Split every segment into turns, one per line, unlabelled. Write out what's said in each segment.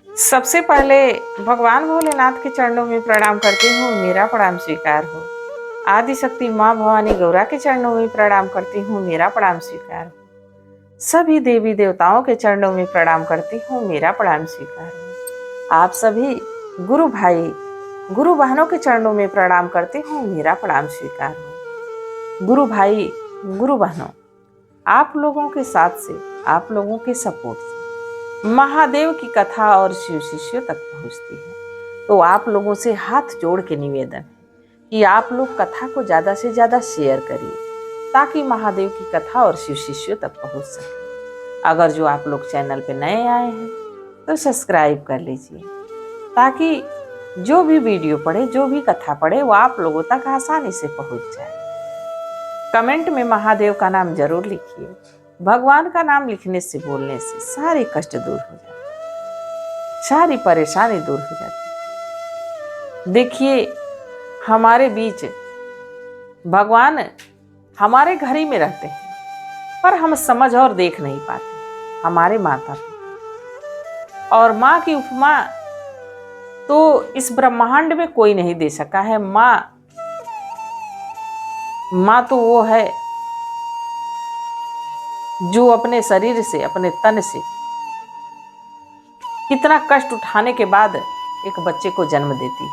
सबसे पहले भगवान भोलेनाथ के चरणों में प्रणाम करती हूँ, मेरा प्रणाम स्वीकार हो। आदि शक्ति माँ भवानी गौरा के चरणों में प्रणाम करती हूँ, मेरा प्रणाम स्वीकार हो। सभी देवी देवताओं के चरणों में प्रणाम करती हूँ, मेरा प्रणाम स्वीकार हो। आप सभी गुरु भाई गुरु बहनों के चरणों में प्रणाम करती हूँ, मेरा प्रणाम स्वीकार हो। गुरु भाई गुरु बहनों, आप लोगों के साथ से, आप लोगों के सपोर्ट से महादेव की कथा और शिव शिष्यों तक पहुंचती है। तो आप लोगों से हाथ जोड़ के निवेदन है कि आप लोग कथा को ज़्यादा से ज़्यादा शेयर करिए, ताकि महादेव की कथा और शिव शिष्यों तक पहुंच सके। अगर जो आप लोग चैनल पे नए आए हैं तो सब्सक्राइब कर लीजिए, ताकि जो भी वीडियो पढ़े, जो भी कथा पढ़े, वो आप लोगों तक आसानी से पहुंच जाए। कमेंट में महादेव का नाम जरूर लिखिए। भगवान का नाम लिखने से, बोलने से सारे कष्ट दूर हो जाते, सारी परेशानी दूर हो जाती। देखिए, हमारे बीच भगवान हमारे घर ही में रहते हैं, पर हम समझ और देख नहीं पाते। हमारे माता पिता और माँ की उपमा तो इस ब्रह्मांड में कोई नहीं दे सका है। माँ तो वो है जो अपने शरीर से, अपने तन से कितना कष्ट उठाने के बाद एक बच्चे को जन्म देती है,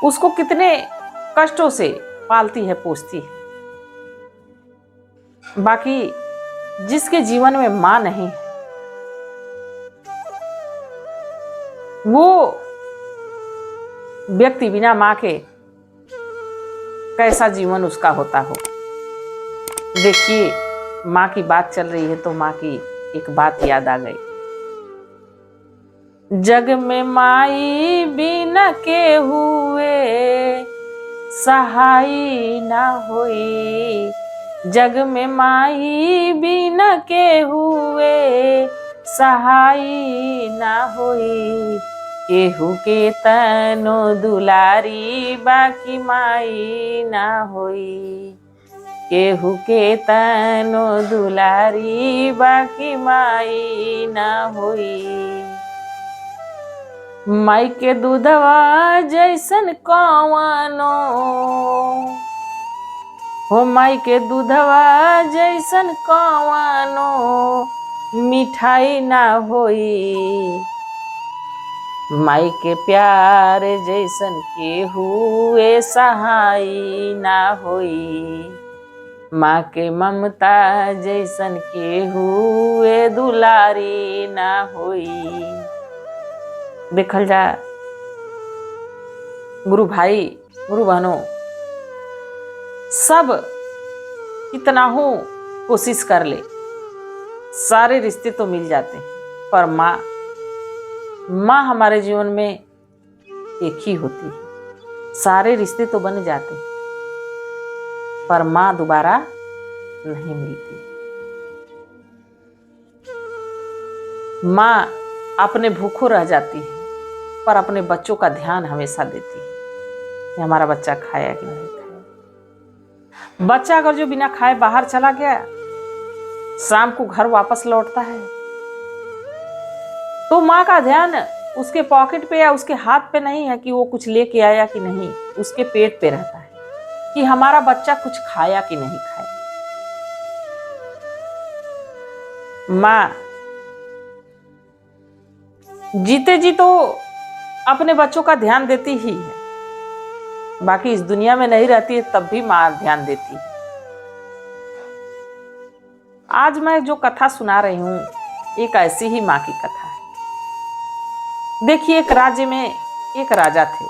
उसको कितने कष्टों से पालती है, पोसती है। बाकी जिसके जीवन में माँ नहीं है, वो व्यक्ति बिना माँ के कैसा जीवन उसका होता हो। देखिए, माँ की बात चल रही है तो माँ की एक बात याद आ गई। जग में माई बिना के हुए सहाई ना होई, जग में माई बिना के हुए सहाई ना होई। केहू के तनो दुलारी बाकी माई ना होई, केहू के तनो दुलारी बाकी माई ना होई। माई के दूधवा जैसन कवनो हो, माई के दूधवा जैसन कवनो मिठाई ना होई। माई के प्यार जैसन केहू सहाई ना होई, माँ के ममता जैसन केहू दुलारी ना होई। देखल जा गुरु भाई गुरु बहनों, सब कितना हो कोशिश कर ले, सारे रिश्ते तो मिल जाते हैं, पर माँ हमारे जीवन में एक ही होती है। सारे रिश्ते तो बन जाते हैं, पर माँ दोबारा नहीं मिलती। माँ अपने भूखों रह जाती है, पर अपने बच्चों का ध्यान हमेशा देती है कि हमारा बच्चा खाया कि नहीं खाया। बच्चा अगर जो बिना खाए बाहर चला गया, शाम को घर वापस लौटता है, तो माँ का ध्यान उसके पॉकेट पे या उसके हाथ पे नहीं है कि वो कुछ लेके आया कि नहीं, उसके पेट पे रहता है कि हमारा बच्चा कुछ खाया कि नहीं खाया। माँ जीते जी तो अपने बच्चों का ध्यान देती ही है, बाकी इस दुनिया में नहीं रहती है तब भी माँ ध्यान देती है। आज मैं जो कथा सुना रही हूँ, एक ऐसी ही माँ की कथा है। देखिए, एक राज्य में एक राजा थे,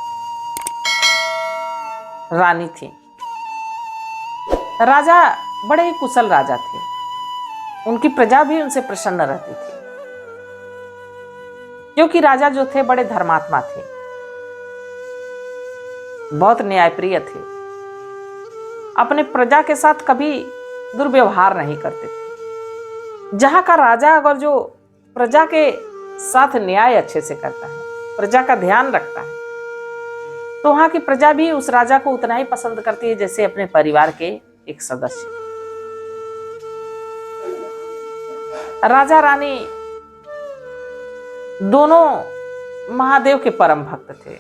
रानी थी। राजा बड़े ही कुशल राजा थे, उनकी प्रजा भी उनसे प्रसन्न रहती थी, क्योंकि राजा जो थे बड़े धर्मात्मा थे, बहुत न्यायप्रिय थे, अपने प्रजा के साथ कभी दुर्व्यवहार नहीं करते थे। जहां का राजा अगर जो प्रजा के साथ न्याय अच्छे से करता है, प्रजा का ध्यान रखता है, तो वहां की प्रजा भी उस राजा को उतना ही पसंद करती है जैसे अपने परिवार के एक सदस्य। राजा रानी दोनों महादेव के परम भक्त थे।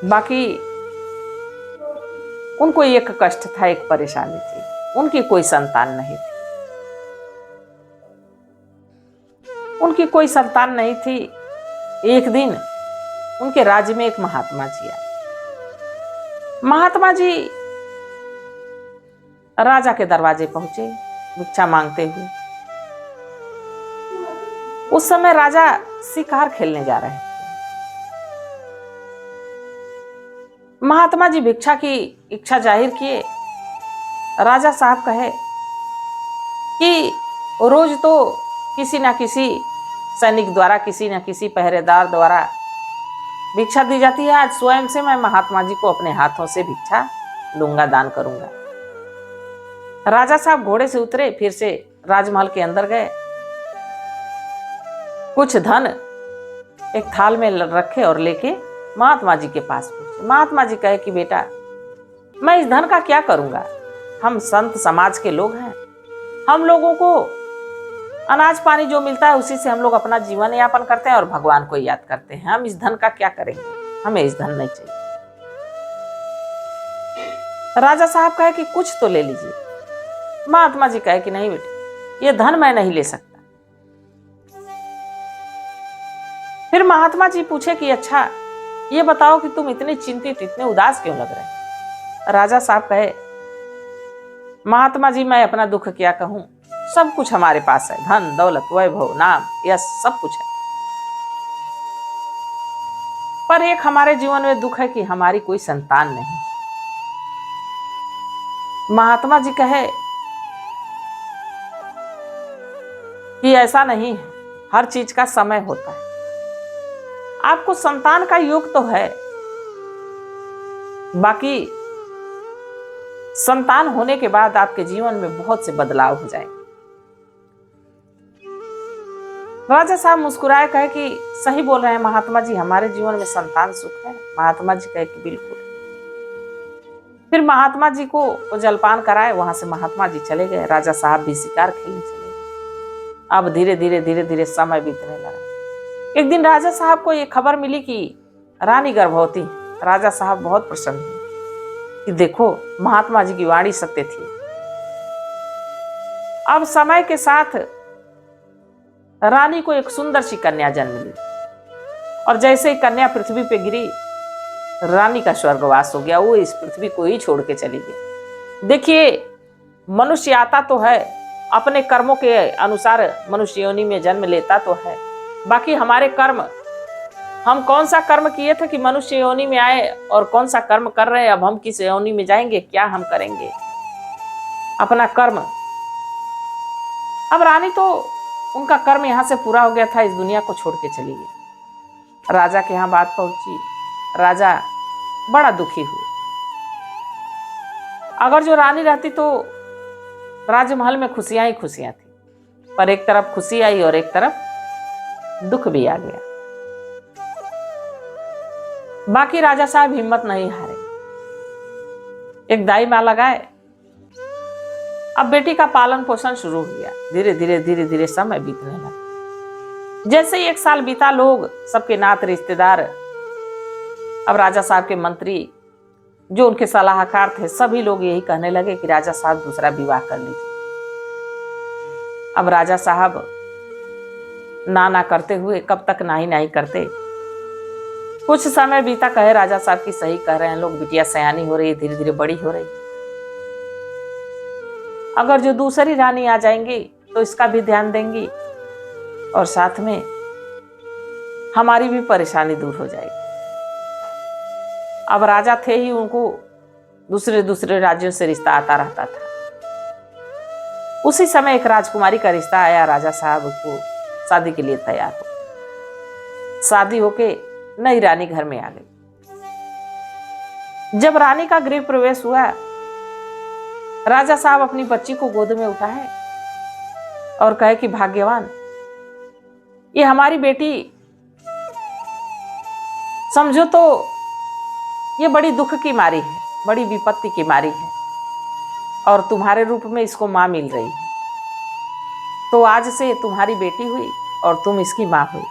बाकी उनको एक कष्ट था, एक परेशानी थी, उनकी कोई संतान नहीं थी। उनकी कोई संतान नहीं थी। एक दिन उनके राज्य में एक महात्मा जी आए। महात्मा जी राजा के दरवाजे पहुंचे भिक्षा मांगते हुए। उस समय राजा शिकार खेलने जा रहे थे। महात्मा जी भिक्षा की इच्छा जाहिर किए। राजा साहब कहे कि रोज तो किसी ना किसी सैनिक द्वारा, किसी न किसी पहरेदार द्वारा भिक्षा दी जाती है। आज स्वयं से मैं महात्मा जी को अपने हाथों से भिक्षा दूंगा, दान करूंगा। राजा साहब घोड़े से उतरे, फिर से राजमहल के अंदर गए। कुछ धन एक थाल में रखे और लेके महात्मा जी के पास पहुंचे। महात्मा जी कहे कि बेटा, मैं इस धन का क्या करूंगा? हम संत समाज के लोग हैं, हम लोगों को अनाज पानी जो मिलता है उसी से हम लोग अपना जीवन यापन करते हैं और भगवान को याद करते हैं। हम इस धन का क्या करेंगे? हमें इस धन नहीं चाहिए। राजा साहब कहे कि कुछ तो ले लीजिए। महात्मा जी कहे कि नहीं बेटे, ये धन मैं नहीं ले सकता। फिर महात्मा जी पूछे कि अच्छा ये बताओ कि तुम इतने चिंतित, इतने उदास क्यों लग रहे? राजा साहब कहे, महात्मा जी मैं अपना दुख क्या कहूं, सब कुछ हमारे पास है, धन दौलत वैभव नाम यश सब कुछ है, पर एक हमारे जीवन में दुख है कि हमारी कोई संतान नहीं। महात्मा जी कहे कि ऐसा नहीं है, हर चीज का समय होता है। आपको संतान का योग तो है, बाकी संतान होने के बाद आपके जीवन में बहुत से बदलाव हो जाएंगे। राजा साहब मुस्कुराए, कहे कि सही बोल रहे हैं महात्मा जी, हमारे जीवन में संतान सुख है। महात्मा जी कहे कि बिल्कुल। फिर महात्मा जी को जलपान कराए, वहां से महात्मा जी चले गए। राजा साहब भी शिकार खेलने चले गए। अब धीरे धीरे समय बीतने लगा। एक दिन राजा साहब को ये खबर मिली कि रानी गर्भवती है। राजा साहब बहुत प्रसन्न हुए कि देखो महात्मा जी की वाणी सत्य थी। अब समय के साथ रानी को एक सुंदर सी कन्या जन्म ली और जैसे ही कन्या पृथ्वी पे गिरी, रानी का स्वर्गवास हो गया। वो इस पृथ्वी को ही छोड़ के चली गई। देखिए, मनुष्य आता तो है, अपने कर्मों के अनुसार मनुष्य योनि में जन्म लेता तो है, बाकी हमारे कर्म, हम कौन सा कर्म किए थे कि मनुष्य योनि में आए और कौन सा कर्म कर रहे हैं, अब हम किस योनि में जाएंगे, क्या हम करेंगे, अपना कर्म। अब रानी तो उनका कर्म यहां से पूरा हो गया था, इस दुनिया को छोड़ के चली गई। राजा के यहां बात पहुंची। राजा बड़ा दुखी हुए। अगर जो रानी रहती तो राजमहल में खुशियां ही खुशियां थी, पर एक तरफ खुशी आई और एक तरफ दुख भी आ गया। बाकी राजा साहब हिम्मत नहीं हारे, एक दाई माँ लगाए। अब बेटी का पालन पोषण शुरू हो गया। धीरे धीरे समय बीतने लगा। जैसे ही 1 साल बीता, लोग, सबके नात रिश्तेदार, अब राजा साहब के मंत्री, जो उनके सलाहकार थे, सभी लोग यही कहने लगे कि राजा साहब दूसरा विवाह कर लीजिए। अब राजा साहब ना करते हुए कब तक नहीं करते। कुछ समय बीता, कहे राजा साहब की सही कह रहे हैं लोग, बिटिया सयानी हो रही है, धीरे धीरे बड़ी हो रही। अगर जो दूसरी रानी आ जाएंगी तो इसका भी ध्यान देंगी और साथ में हमारी भी परेशानी दूर हो जाएगी। अब राजा थे ही, उनको दूसरे राज्यों से रिश्ता आता रहता था। उसी समय एक राजकुमारी का रिश्ता आया। राजा साहब को शादी के लिए तैयार हो। शादी होके नई रानी घर में आ गई। जब रानी का गृह प्रवेश हुआ, राजा साहब अपनी बच्ची को गोद में उठाए और कहे कि भाग्यवान, ये हमारी बेटी, समझो तो ये बड़ी दुख की मारी है, बड़ी विपत्ति की मारी है और तुम्हारे रूप में इसको मां मिल रही है। तो आज से तुम्हारी बेटी हुई, और तुम इसकी माँ हुई।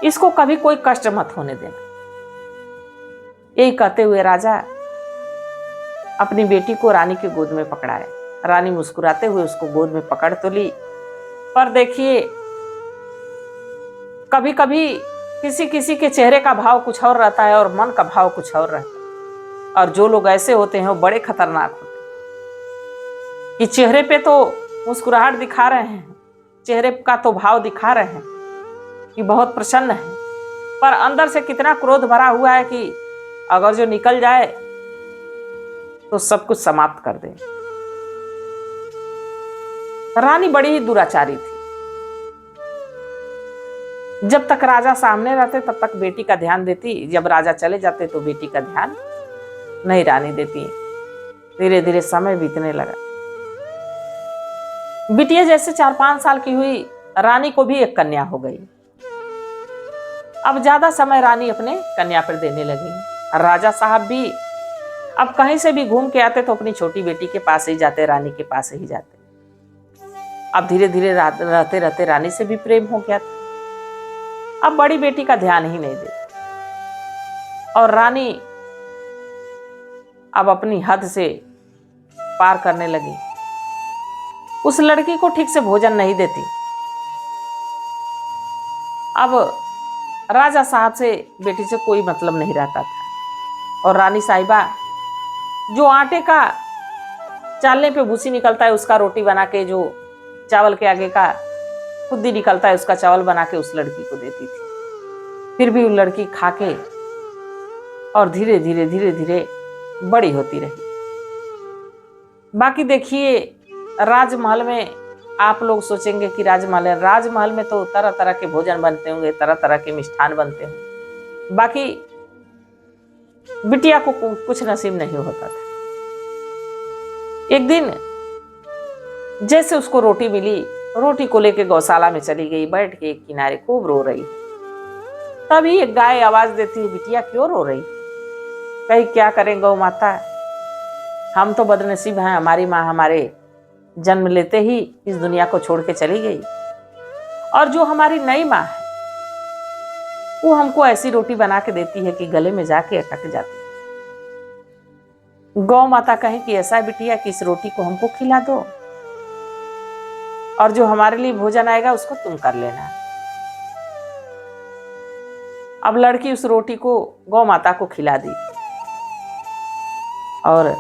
इसको कभी कोई कष्ट मत होने देना। यही कहते हुए राजा अपनी बेटी को रानी के गोद में पकड़ाए। रानी मुस्कुराते हुए उसको गोद में पकड़ तो ली, पर देखिए कभी कभी किसी किसी के चेहरे का भाव कुछ और रहता है और मन का भाव कुछ और रहता है। और जो लोग ऐसे होते हैं वो बड़े खतरनाक होते हैं कि चेहरे पे तो मुस्कुराहट दिखा रहे हैं, चेहरे का तो भाव दिखा रहे हैं कि बहुत प्रसन्न है, पर अंदर से कितना क्रोध भरा हुआ है कि अगर जो निकल जाए तो सब कुछ समाप्त कर दे। रानी बड़ी ही दुराचारी थी। जब तक राजा सामने रहते तब तक बेटी का ध्यान देती, जब राजा चले जाते तो बेटी का ध्यान नहीं रानी देती। धीरे धीरे समय बीतने लगा। बिटिया जैसे 4-5 साल की हुई, रानी को भी एक कन्या हो गई। अब ज्यादा समय रानी अपने कन्या पर देने लगी। राजा साहब भी अब कहीं से भी घूम के आते तो अपनी छोटी बेटी के पास ही जाते, रानी के पास ही जाते। अब धीरे धीरे रहते रहते रानी से भी प्रेम हो गया था। अब बड़ी बेटी का ध्यान ही नहीं देती और रानी अब अपनी हद से पार करने लगी। उस लड़की को ठीक से भोजन नहीं देती। अब राजा साहब से बेटी से कोई मतलब नहीं रहता था और रानी साहिबा जो आटे का चालने पे भूसी निकलता है उसका रोटी बना के, जो चावल के आगे का खुद्दी निकलता है उसका चावल बना के उस लड़की को देती थी। फिर भी वो लड़की खा के और धीरे धीरे धीरे धीरे बड़ी होती रही। बाकी देखिए राजमहल में आप लोग सोचेंगे कि राजमहल में तो तरह तरह के भोजन बनते होंगे, तरह तरह के मिष्ठान बनते होंगे। बाकी बिटिया को कुछ नसीब नहीं होता था। एक दिन जैसे उसको रोटी मिली, रोटी को लेके गौशाला में चली गई, बैठ के एक किनारे खूब रो रही। तभी एक गाय आवाज देती है, बिटिया क्यों रो रही? कहीं क्या करें गौ माता, हम तो बदनसीब हैं, हमारी माँ हमारे जन्म लेते ही इस दुनिया को छोड़ के चली गई और जो हमारी नई माँ है वो हमको ऐसी रोटी बना के देती है कि गले में जाके अटक जाती है। गौ माता कहे कि ऐसा बिटिया कि इस रोटी को हमको खिला दो और जो हमारे लिए भोजन आएगा उसको तुम कर लेना। अब लड़की उस रोटी को गौ माता को खिला दी और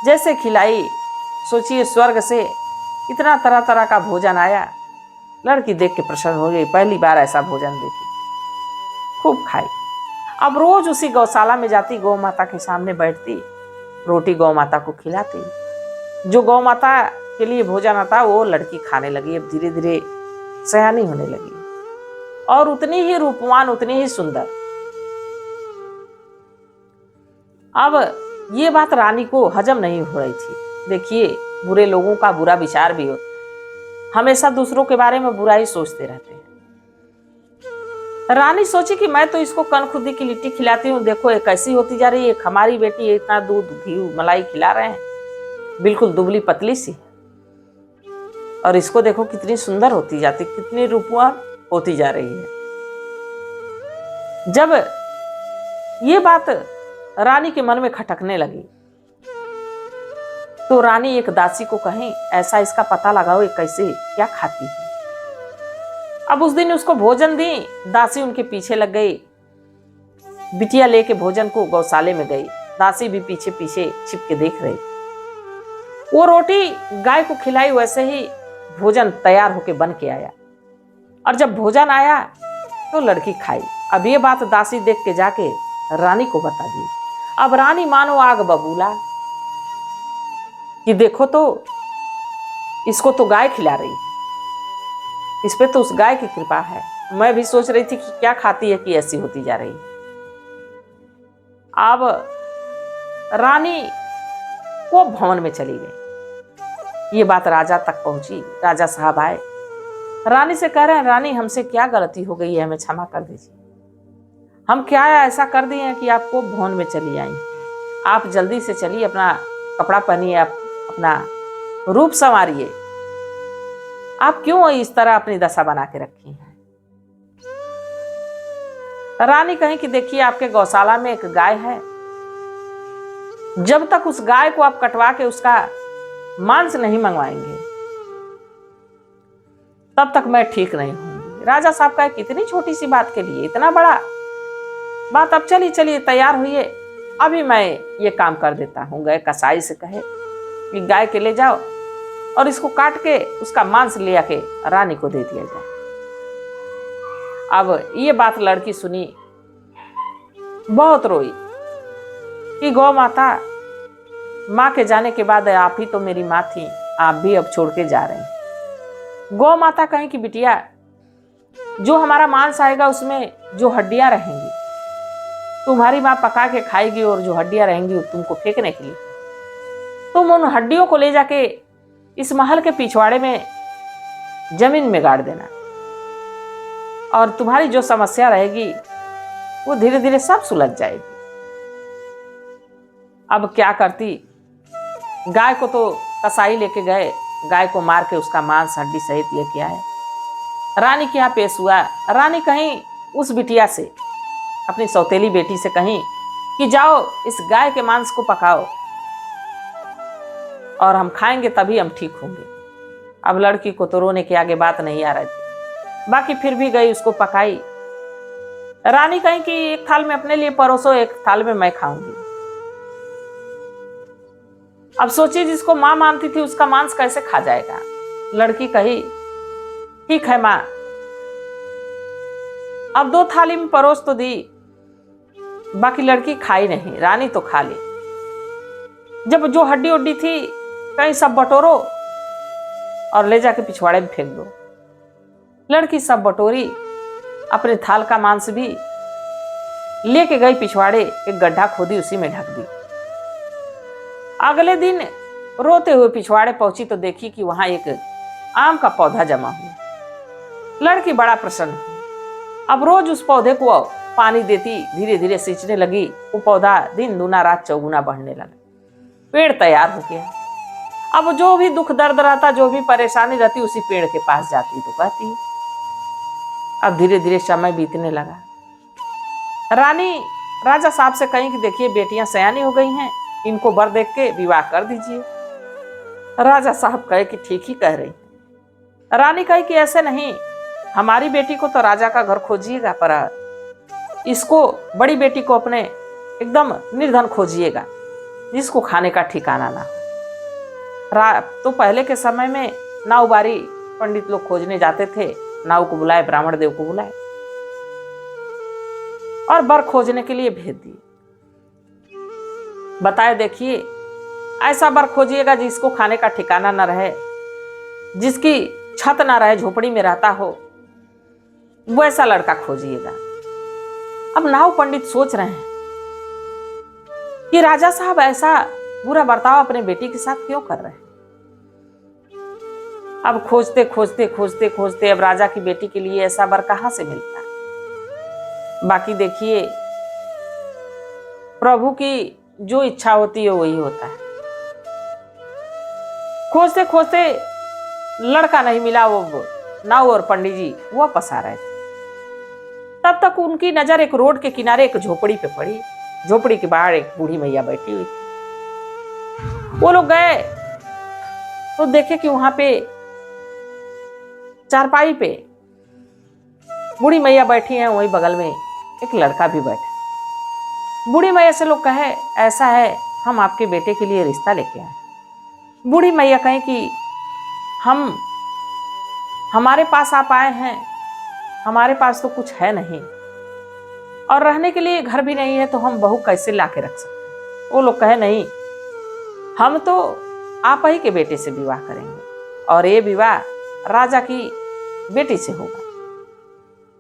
जैसे खिलाई, सोचिए स्वर्ग से इतना तरह तरह का भोजन आया। लड़की देख के प्रसन्न हो गई, पहली बार ऐसा भोजन देखी, खूब खाई। अब रोज उसी गौशाला में जाती, गौ माता के सामने बैठती, रोटी गौ माता को खिलाती। जो गौ माता के लिए भोजन आता वो लड़की खाने लगी। अब धीरे धीरे सयानी होने लगी और उतनी ही रूपवान, उतनी ही सुंदर। अब ये बात रानी को हजम नहीं हो रही थी। देखिए बुरे लोगों का बुरा विचार भी होता है, हमेशा दूसरों के बारे में बुरा ही सोचते रहते हैं। रानी सोची कि मैं तो इसको कनखुदी की लिट्टी खिलाती हूँ, देखो ये कैसी होती जा रही है। हमारी बेटी इतना दूध घी मलाई खिला रहे हैं, बिल्कुल दुबली पतली सी, और इसको देखो कितनी सुंदर होती जाती, कितनी रूपवान होती जा रही है। जब ये बात रानी के मन में खटकने लगी तो रानी एक दासी को कही, ऐसा इसका पता लगाओ ये कैसे क्या खाती है। अब उस दिन उसको भोजन दी, दासी उनके पीछे लग गई। बिटिया लेके भोजन को गौशाले में गई, दासी भी पीछे पीछे छिप के देख रही। वो रोटी गाय को खिलाई, वैसे ही भोजन तैयार होके बन के आया और जब भोजन आया तो लड़की खाई। अब ये बात दासी देख के जाके रानी को बता दी। अब रानी मानो आग बबूला कि देखो तो इसको तो गाय खिला रही है, इस पे तो उस गाय की कृपा है। मैं भी सोच रही थी कि क्या खाती है कि ऐसी होती जा रही है। अब रानी को भवन में चली गई। ये बात राजा तक पहुंची। राजा साहब आए, रानी से कह रहे हैं, रानी हमसे क्या गलती हो गई है, हमें क्षमा कर दीजिए। हम क्या ऐसा कर दिए हैं कि आपको भवन में चली आई। आप जल्दी से चलिए, अपना कपड़ा पहनिए, आप अपना रूप संवारिए आप क्यों इस तरह अपनी दशा बना के रखी है? रानी कहीं कि देखिए, आपके गौशाला में एक गाय है, जब तक उस गाय को आप कटवा के उसका मांस नहीं मंगवाएंगे तब तक मैं ठीक नहीं हूंगी। राजा साहब का कितनी छोटी सी बात के लिए इतना बड़ा बात। अब चलिए चलिए तैयार हुई, अभी मैं ये काम कर देता हूँ। गए कसाई से कहे कि गाय के ले जाओ और इसको काट के उसका मांस ले आके रानी को दे दिया जाए। अब ये बात लड़की सुनी, बहुत रोई कि गौ माता, माँ के जाने के बाद आप ही तो मेरी माँ थी, आप भी अब छोड़ के जा रहे हैं। गौ माता कहें कि बिटिया, जो हमारा मांस आएगा उसमें जो हड्डियां रहेंगी तुम्हारी माँ पका के खाएगी, और जो हड्डियां रहेंगी तुमको फेंकने के लिए। तुम उन हड्डियों को ले जाके इस महल के पिछवाड़े में जमीन में गाड़ देना, और तुम्हारी जो समस्या रहेगी वो धीरे धीरे सब सुलझ जाएगी। अब क्या करती, गाय को तो कसाई लेके गए, गाय को मार के उसका मांस हड्डी सहित लेके आए। रानी के यहाँ पेश हुआ। रानी कहीं उस बिटिया से, अपनी सौतेली बेटी से कहीं कि जाओ इस गाय के मांस को पकाओ और हम खाएंगे तभी हम ठीक होंगे। अब लड़की को तो रोने के आगे बात नहीं आ रही थी, बाकी फिर भी गई, उसको पकाई। रानी कहीं कि एक थाल में अपने लिए परोसो, एक थाल में मैं खाऊंगी। अब सोचिए, जिसको मां मानती थी उसका मांस कैसे खा जाएगा। लड़की कही ठीक है मां। अब 2 थाली में परोस तो दी, बाकी लड़की खाई नहीं, रानी तो खा ली। जब जो हड्डी उड्डी थी कहीं सब बटोरो और ले जाके पिछवाड़े में फेंक दो। लड़की सब बटोरी, अपने थाल का मांस भी लेके गई पिछवाड़े, एक गड्ढा खोदी उसी में ढक दी। अगले दिन रोते हुए पिछवाड़े पहुंची तो देखी कि वहां एक आम का पौधा जमा हुआ। लड़की बड़ा प्रसन्न हुई। अब रोज उस पौधे को पानी देती, धीरे धीरे सींचने लगी। वो पौधा दिन दूना रात चौगुना बढ़ने लगा, पेड़ तैयार हो गया। अब जो भी दुख दर्द रहता, जो भी परेशानी रहती, उसी पेड़ के पास जाती तो कहती। अब धीरे धीरे समय बीतने लगा। रानी राजा साहब से कही कि देखिए बेटियां सयानी हो गई हैं, इनको वर देख के विवाह कर दीजिए। राजा साहब कहे कि ठीक ही कह रही। रानी कही कि ऐसे नहीं, हमारी बेटी को तो राजा का घर खोजिएगा, पर इसको, बड़ी बेटी को अपने एकदम निर्धन खोजिएगा, जिसको खाने का ठिकाना ना हो। तो पहले के समय में नावबारी पंडित लोग खोजने जाते थे, नाव को बुलाए, ब्राह्मण देव को बुलाए और वर खोजने के लिए भेज दिए। बताए देखिए, ऐसा वर खोजिएगा जिसको खाने का ठिकाना न रहे, जिसकी छत ना रहे, झोपड़ी में रहता हो, वैसा लड़का खोजिएगा। अब नाव पंडित सोच रहे हैं कि राजा साहब ऐसा बुरा बर्ताव अपने बेटी के साथ क्यों कर रहे हैं। अब खोजते खोजते खोजते खोजते अब राजा की बेटी के लिए ऐसा वर कहां से मिलता है। बाकी देखिए, प्रभु की जो इच्छा होती है वही होता है। खोजते खोजते लड़का नहीं मिला, वो नाव और पंडित जी वापस आ रहे थे। तब तक उनकी नजर एक रोड के किनारे एक झोपड़ी पे पड़ी। झोपड़ी के बाहर एक बूढ़ी मैया बैठी हुई थी। वो लोग गए तो देखे कि वहां पे चारपाई पे बूढ़ी मैया बैठी है, वही बगल में एक लड़का भी बैठा। बूढ़ी मैया से लोग कहे ऐसा है, हम आपके बेटे के लिए रिश्ता लेके आए। बूढ़ी मैया कहे कि हमारे पास आप आए हैं, हमारे पास तो कुछ है नहीं और रहने के लिए घर भी नहीं है, तो हम बहू कैसे ला के रख सकते। वो लोग कहे नहीं, हम तो आप ही के बेटे से विवाह करेंगे और ये विवाह राजा की बेटी से होगा।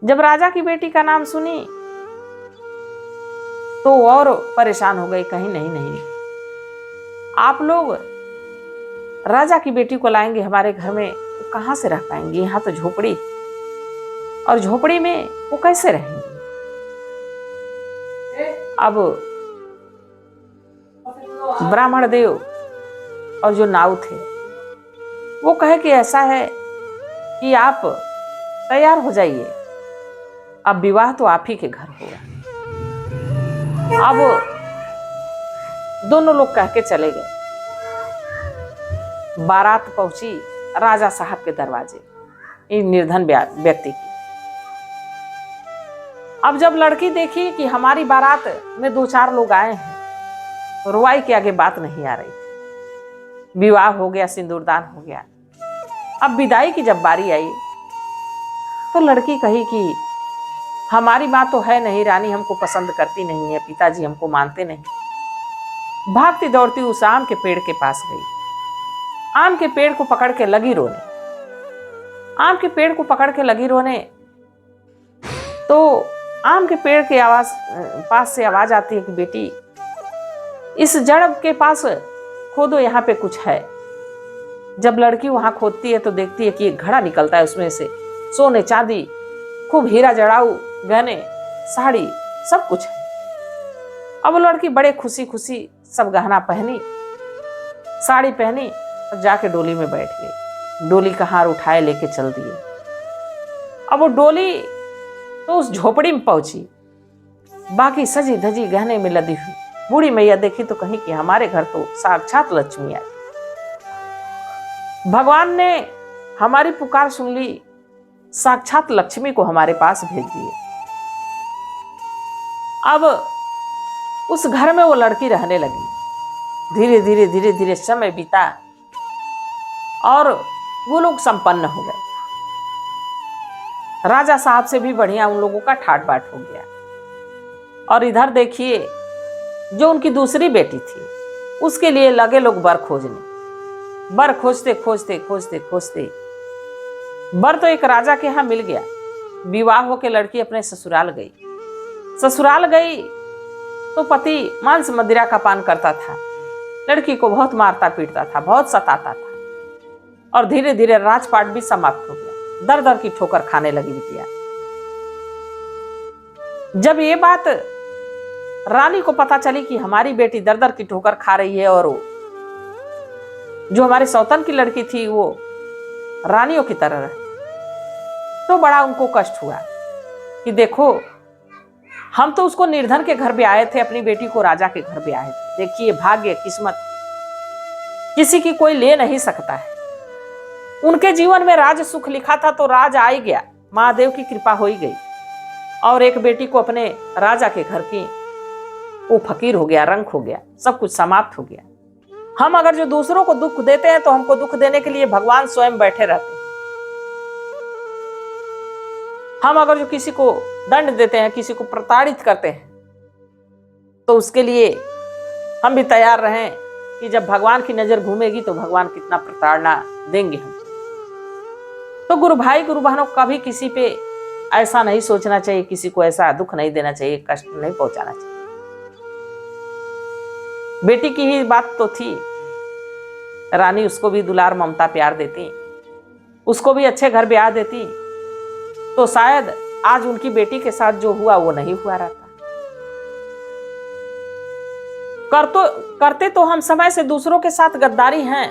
जब राजा की बेटी का नाम सुनी तो और परेशान हो गई। कहीं नहीं नहीं, आप लोग राजा की बेटी को लाएंगे हमारे घर में, वो कहां से रह पाएंगी, यहाँ तो झोपड़ी, और झोपड़ी में वो कैसे रहेंगी। अब ब्राह्मण देव और जो नाव थे वो कहे कि ऐसा है कि आप तैयार हो जाइए, अब विवाह तो आप ही के घर होगा। अब दोनों लोग कह के चले गए। बारात पहुंची राजा साहब के दरवाजे, इन निर्धन व्यक्ति की। अब जब लड़की देखी कि हमारी बारात में 2-4 लोग आए हैं, तो रुआई के आगे बात नहीं आ रही थी। विवाह हो गया, सिंदूरदान हो गया। अब विदाई की जब बारी आई तो लड़की कही कि हमारी माँ तो है नहीं, रानी हमको पसंद करती नहीं है, पिताजी हमको मानते नहीं। भागती दौड़ती उस आम के पेड़ के पास गई। आम के पेड़ को पकड़ के लगी रोने। आम के पेड़ को पकड़ के लगी रोने तो आम के पेड़ के पास से आवाज आती है कि बेटी, इस जड़ के पास खोदो, यहाँ पे कुछ है। जब लड़की वहां खोदती है तो देखती है कि एक घड़ा निकलता है, उसमें से सोने चांदी, खूब हीरा जड़ाऊ, गहने, साड़ी, सब कुछ है। अब वो लड़की बड़े खुशी खुशी सब गहना पहनी, साड़ी पहनी और जाके डोली में बैठ गई। डोली का हार उठाए लेके चल दिए। अब वो डोली तो उस झोपड़ी में पहुंची, बाकी सजी धजी गहने में लदी हुई बूढ़ी मैया देखी तो कहीं कि हमारे घर तो साक्षात लक्ष्मी आई। भगवान ने हमारी पुकार सुन ली, साक्षात लक्ष्मी को हमारे पास भेज दिए। अब उस घर में वो लड़की रहने लगी। धीरे धीरे धीरे धीरे समय बीता और वो लोग संपन्न हो गए। राजा साहब से भी बढ़िया उन लोगों का ठाट बाट हो गया। और इधर देखिए, जो उनकी दूसरी बेटी थी, उसके लिए लगे लोग बर खोजने। बर खोजते खोजते खोजते खोजते बर तो एक राजा के यहां मिल गया। विवाह होकर लड़की अपने ससुराल गई। ससुराल गई तो पति मांस मदिरा का पान करता था, लड़की को बहुत मारता पीटता था, बहुत सताता था। और धीरे धीरे राजपाट भी समाप्त हो गया। दर दर की ठोकर खाने लगी बिटिया। जब ये बात रानी को पता चली कि हमारी बेटी दर दर की ठोकर खा रही है और जो हमारे सौतन की लड़की थी वो रानियों की तरह रही, तो बड़ा उनको कष्ट हुआ कि देखो, हम तो उसको निर्धन के घर भी आए थे, अपनी बेटी को राजा के घर भी आए थे। देखिए, भाग्य, किस्मत किसी की कोई ले नहीं सकता है। उनके जीवन में राज सुख लिखा था तो राज आ ही गया, महादेव की कृपा हो ही गई। और एक बेटी को अपने राजा के घर की, वो फकीर हो गया, रंक हो गया, सब कुछ समाप्त हो गया। हम अगर जो दूसरों को दुख देते हैं तो हमको दुख देने के लिए भगवान स्वयं बैठे रहते हैं। हम अगर जो किसी को दंड देते हैं, किसी को प्रताड़ित करते हैं, तो उसके लिए हम भी तैयार रहें कि जब भगवान की नजर घूमेगी तो भगवान कितना प्रताड़ना देंगे हम। तो गुरु भाई गुरु बहनों, कभी किसी पे ऐसा नहीं सोचना चाहिए, किसी को ऐसा दुख नहीं देना चाहिए, कष्ट नहीं पहुंचाना चाहिए। बेटी की ही बात तो थी, रानी उसको भी दुलार ममता प्यार देती, उसको भी अच्छे घर ब्याह देती, तो शायद आज उनकी बेटी के साथ जो हुआ वो नहीं हुआ रहता। करते तो हम समय से दूसरों के साथ गद्दारी हैं,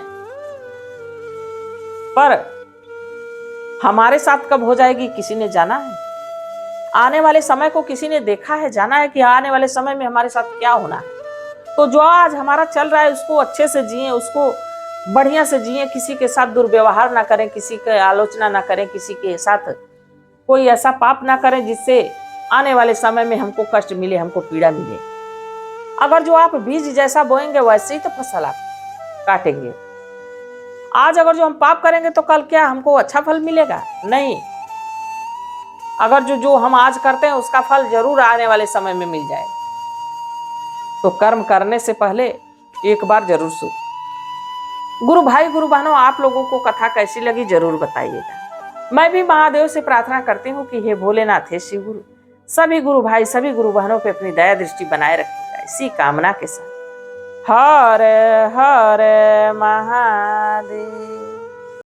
पर हमारे साथ कब हो जाएगी किसी ने जाना है। आने वाले समय को किसी ने देखा है, जाना है कि आने वाले समय में हमारे साथ क्या होना है। तो जो आज हमारा चल रहा है उसको अच्छे से जिए, उसको बढ़िया से जिए, किसी के साथ दुर्व्यवहार ना करें, किसी की आलोचना ना करें, किसी के साथ कोई ऐसा पाप ना करें जिससे आने वाले समय में हमको कष्ट मिले, हमको पीड़ा मिले। अगर जो आप बीज जैसा बोएंगे वैसे ही तो फसल आप काटेंगे। आज अगर जो हम पाप करेंगे तो कल क्या हमको अच्छा फल मिलेगा? नहीं। अगर जो हम आज करते हैं उसका फल जरूर आने वाले समय में मिल जाएगा। तो कर्म करने से पहले एक बार जरूर सोचें। गुरु भाई गुरु बहनों, आप लोगों को कथा कैसी लगी जरूर बताइएगा। मैं भी महादेव से प्रार्थना करती हूँ कि हे भोलेनाथ, हे शिव गुरु, सभी गुरु भाई सभी गुरु बहनों पे अपनी दया दृष्टि बनाए रखिएगा, इसी कामना के साथ। हर हर महादेव।